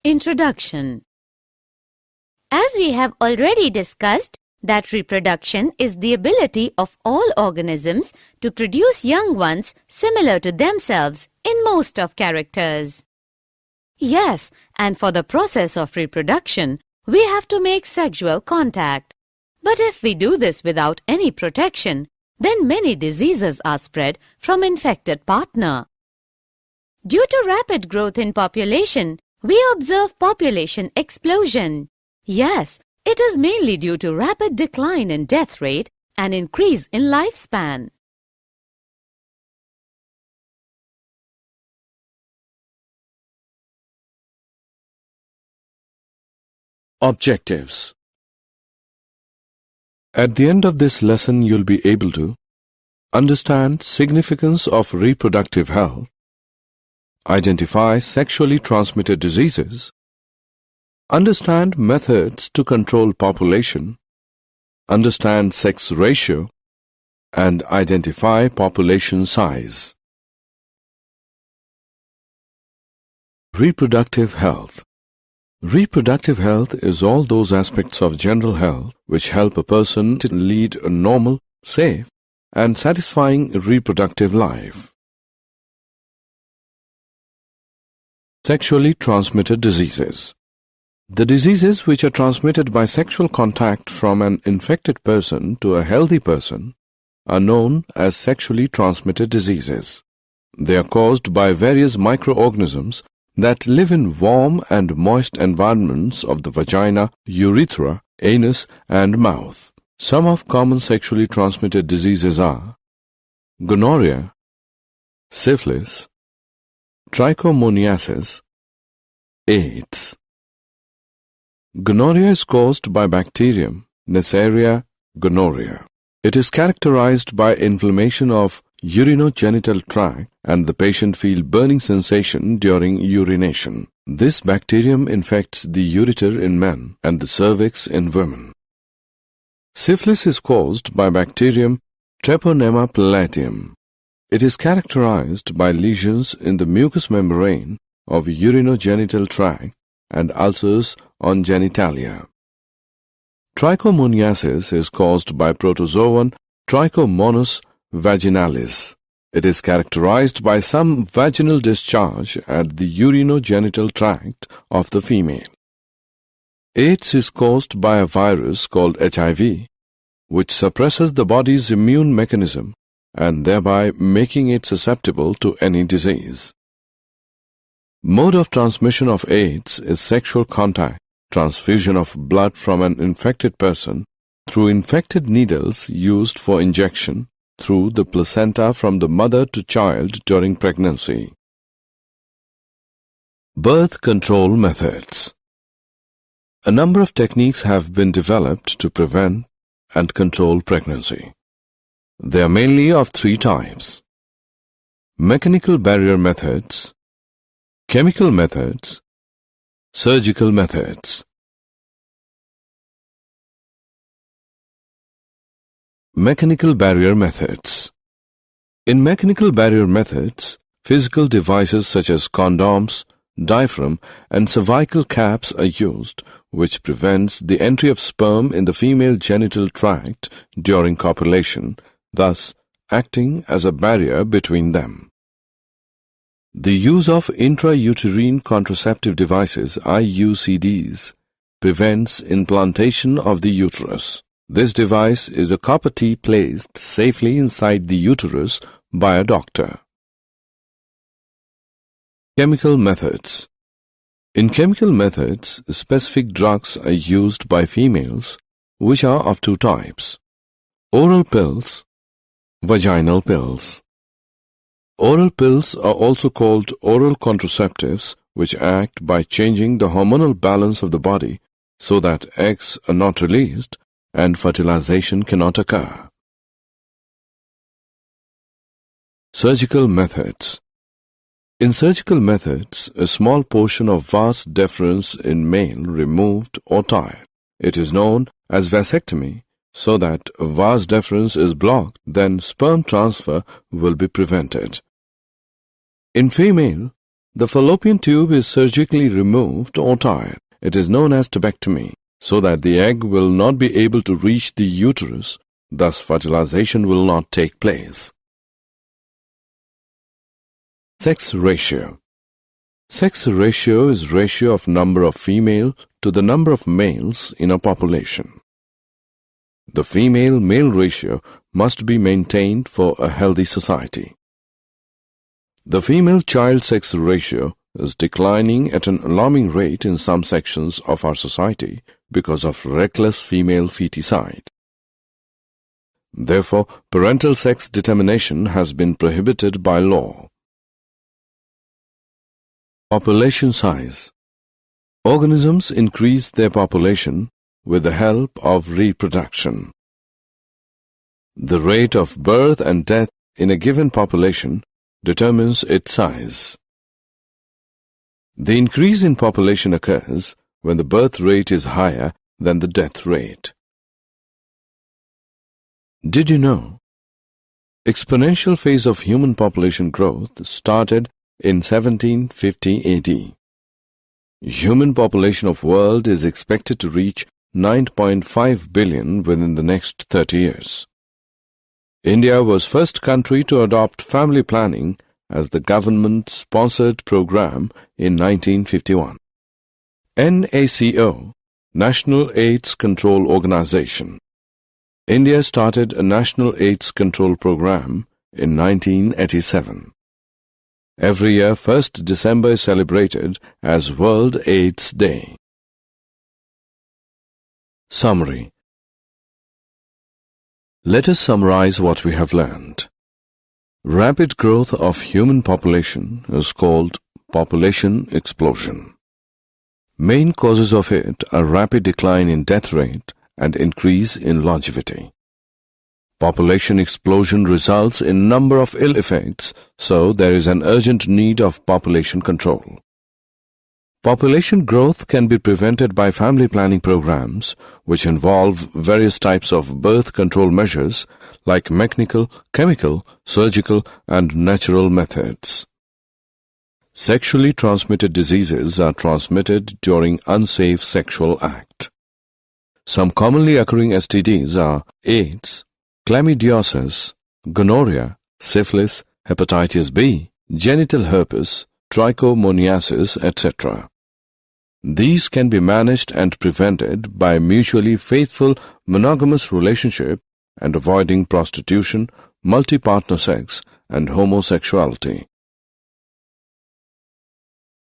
Introduction. As we have already discussed, that reproduction is the ability of all organisms to produce young ones similar to themselves in most of characters. Yes, and for the process of reproduction, we have to make sexual contact. But if we do this without any protection, then many diseases are spread from infected partner. Due to rapid growth in population, we observe population explosion. Yes, it is mainly due to rapid decline in death rate and increase in lifespan. Objectives. At the end of this lesson, you'll be able to understand significance of reproductive health, identify sexually transmitted diseases, understand methods to control population, understand sex ratio, and identify population size. Reproductive health. Reproductive health is all those aspects of general health which help a person to lead a normal, safe, and satisfying reproductive life. Sexually transmitted diseases. The diseases which are transmitted by sexual contact from an infected person to a healthy person are known as sexually transmitted diseases. They are caused by various microorganisms that live in warm and moist environments of the vagina, urethra, anus, and mouth. Some of common sexually transmitted diseases are gonorrhea, syphilis, trichomoniasis, AIDS. Gonorrhea is caused by bacterium Neisseria gonorrhea. It is characterized by inflammation of urinogenital tract and the patient feel burning sensation during urination. This bacterium infects the ureter in men and the cervix in women. Syphilis is caused by bacterium Treponema palletium. It is characterized by lesions in the mucous membrane of urinogenital tract and ulcers on genitalia. Trichomoniasis is caused by protozoan Trichomonas vaginalis. It is characterized by some vaginal discharge at the urinogenital tract of the female. AIDS is caused by a virus called HIV, which suppresses the body's immune mechanism and thereby making it susceptible to any disease. Mode of transmission of AIDS is sexual contact, transfusion of blood from an infected person through infected needles used for injection through the placenta from the mother to child during pregnancy. Birth control methods. A number of techniques have been developed to prevent and control pregnancy. They are mainly of three types: mechanical barrier methods, chemical methods, surgical methods. Mechanical barrier methods. In mechanical barrier methods, physical devices such as condoms, diaphragm, and cervical caps are used, which prevents the entry of sperm in the female genital tract during copulation, thus acting as a barrier between them. The use of intrauterine contraceptive devices IUCDs prevents implantation of the uterus. This device is a copper T placed safely inside the uterus by a doctor. Chemical methods. In chemical methods, specific drugs are used by females, which are of two types: oral pills, vaginal pills. Oral pills are also called oral contraceptives, which act by changing the hormonal balance of the body so that eggs are not released and fertilization cannot occur. Surgical methods. In surgical methods, a small portion of vas deferens in male removed or tied. It is known as vasectomy, so that vas deferens is blocked, then sperm transfer will be prevented. In female, The fallopian tube is surgically removed or tied. It is known as tubectomy, so that the egg will not be able to reach the uterus, thus fertilization will not take place. Sex ratio. Sex ratio is ratio of number of female to the number of males in a population. The female-male ratio must be maintained for a healthy society. The female child sex ratio is declining at an alarming rate in some sections of our society because of reckless female feticide. Therefore, parental sex determination has been prohibited by law. Population size. Organisms increase their population with the help of reproduction. The rate of birth and death in a given population determines its size. The increase in population occurs when the birth rate is higher than the death rate. Did you know? Exponential phase of human population growth started in 1750 AD. Human population of world is expected to reach 9.5 billion within the next 30 years. India was first country to adopt family planning as the government-sponsored program in 1951. NACO, National AIDS Control Organization. India started a National AIDS Control Program in 1987. Every year, 1st December is celebrated as World AIDS Day. Summary. Let us summarize what we have learned. Rapid growth of human population is called population explosion. Main causes of it are rapid decline in death rate and increase in longevity. Population explosion results in number of ill effects, so there is an urgent need of population control. Population growth can be prevented by family planning programs, which involve various types of birth control measures like mechanical, chemical, surgical, and natural methods. Sexually transmitted diseases are transmitted during unsafe sexual act. Some commonly occurring STDs are AIDS, chlamydiosis, gonorrhea, syphilis, hepatitis B, genital herpes, trichomoniasis, etc. These can be managed and prevented by mutually faithful monogamous relationship and avoiding prostitution, multi-partner sex, and homosexuality.